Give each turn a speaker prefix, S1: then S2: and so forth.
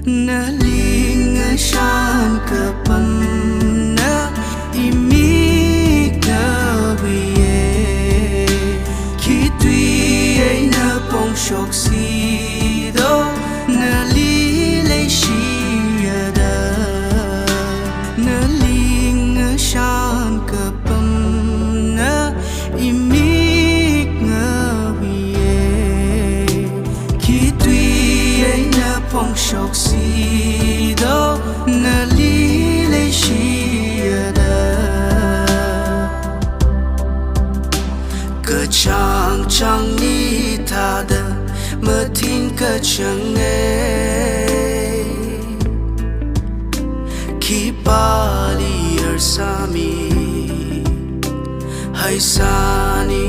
S1: na linga shan ka pam na imi ka wiye khi tuy ai na pong shok si do na li lay shi ya da na linga shan ka pam na imi phong shok si do na li lay shi da ka chang ni tha da ma tin ka chang e ki pa li ar sa mi hai sa ni